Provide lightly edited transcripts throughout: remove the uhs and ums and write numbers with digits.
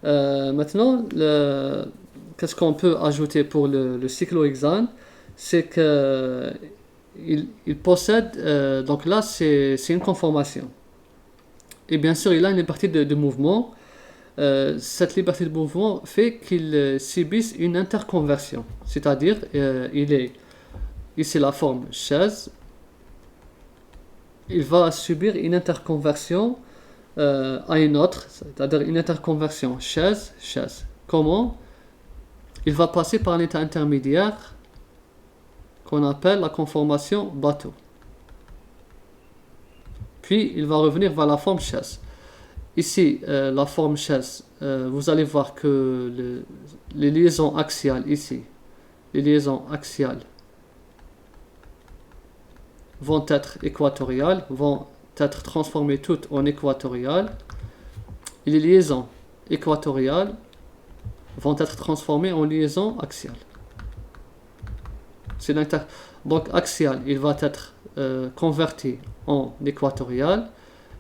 Maintenant, qu'est-ce qu'on peut ajouter pour le cyclohexane? C'est que il possède, donc là c'est une conformation. Et bien sûr, il a une liberté de mouvement. Cette liberté de mouvement fait qu'il subisse une interconversion. C'est-à-dire, il est ici la forme chaise. Il va subir une interconversion à une autre, c'est-à-dire une interconversion chaise. Comment? Il va passer par un état intermédiaire qu'on appelle la conformation bateau. Puis il va revenir vers la forme chaise. Ici, la forme chaise, vous allez voir que les liaisons axiales ici, les liaisons axiales vont être équatoriales, vont être transformées toutes en équatoriales. Et les liaisons équatoriales vont être transformées en liaisons axiales. Donc axial, il va être converti en équatorial,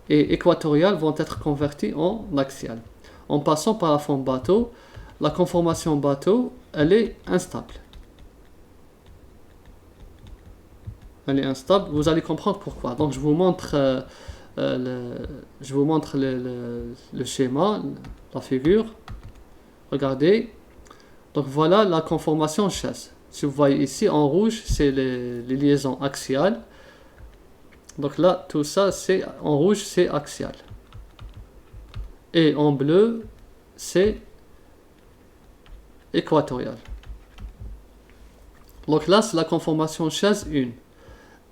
et équatoriales vont être converties en axial. En passant par la forme bateau, la conformation bateau, elle est instable. Elle est instable, vous allez comprendre pourquoi. Donc je vous montre, le schéma, la figure. Regardez. Donc voilà la conformation chaise. Si vous voyez ici en rouge, c'est les liaisons axiales. Donc là, tout ça, c'est en rouge, c'est axial. Et en bleu, c'est équatorial. Donc là, c'est la conformation chaise 1.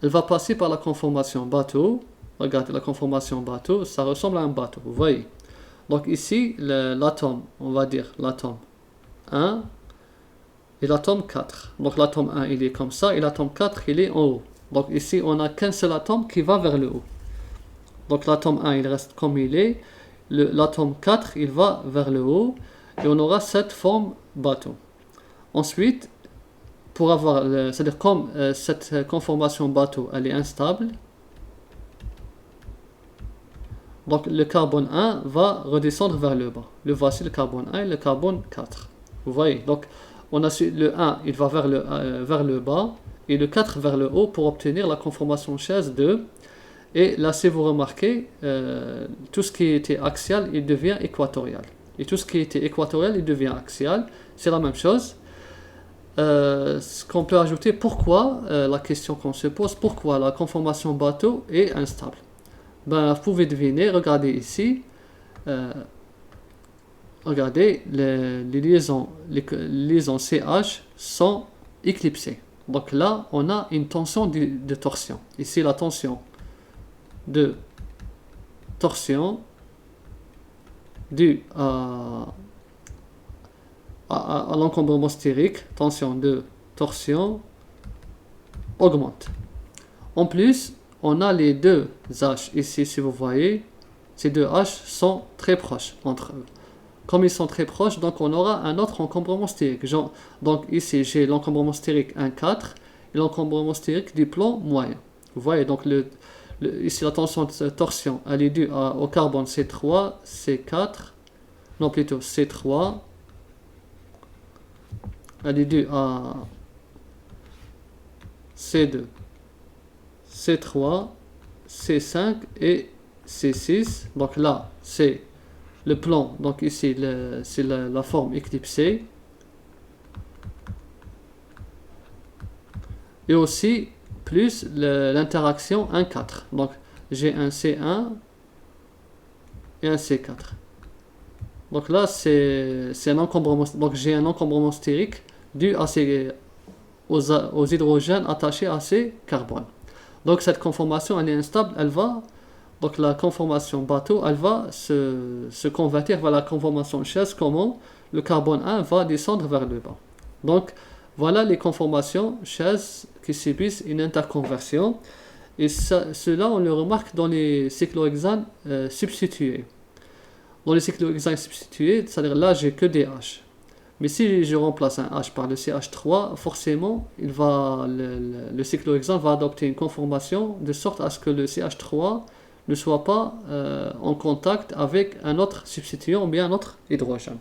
Elle va passer par la conformation bateau. Regardez, la conformation bateau, ça ressemble à un bateau, vous voyez. Donc ici, l'atome, on va dire l'atome 1 et l'atome 4. Donc l'atome 1, il est comme ça, et l'atome 4, il est en haut. Donc ici, on n'a qu'un seul atome qui va vers le haut. Donc l'atome 1, il reste comme il est. L'atome 4, il va vers le haut. Et on aura cette forme bateau. Ensuite, pour avoir, c'est-à-dire comme cette conformation bateau, elle est instable, donc le carbone 1 va redescendre vers le bas. Le voici le carbone 1 et le carbone 4. Vous voyez, donc on a le 1, il va vers le bas, et le 4 vers le haut pour obtenir la conformation chaise 2. Et là, si vous remarquez, tout ce qui était axial, il devient équatorial. Et tout ce qui était équatorial, il devient axial. C'est la même chose. Ce qu'on peut ajouter, pourquoi, la question qu'on se pose, pourquoi la conformation bateau est instable? Ben, vous pouvez deviner, regardez ici. Regardez, les liaisons CH sont éclipsées. Donc là, on a une tension de torsion. Ici, la tension de torsion due à l'encombrement stérique, tension de torsion augmente. En plus, on a les deux H ici, si vous voyez, ces deux H sont très proches entre eux. Comme ils sont très proches, donc on aura un autre encombrement stérique. Donc ici, j'ai l'encombrement stérique 1,4 et l'encombrement stérique du plan moyen. Vous voyez, donc ici la tension de torsion, elle est due au carbone C3, C4, non plutôt C3. Elle est due à C2, C3, C5 et C6. Donc là, c'est le plan. Donc ici, c'est la forme éclipsée. Et aussi, plus l'interaction 1,4. Donc j'ai un C1 et un C4. Donc là, c'est un encombrement. Donc j'ai un encombrement stérique dû aux hydrogènes attachés à ces carbones. Donc cette conformation, elle est instable, donc la conformation bateau, elle va se convertir vers la conformation chaise. Comment? Le carbone 1 va descendre vers le bas. Donc voilà les conformations chaises qui subissent une interconversion. Et cela, on le remarque dans les cyclohexanes substitués. Dans les cyclohexanes substitués, c'est-à-dire là, j'ai que des H. Mais si je remplace un H par le CH3, forcément, le cyclohexane va adopter une conformation de sorte à ce que le CH3 ne soit pas en contact avec un autre substituant ou bien un autre hydrogène.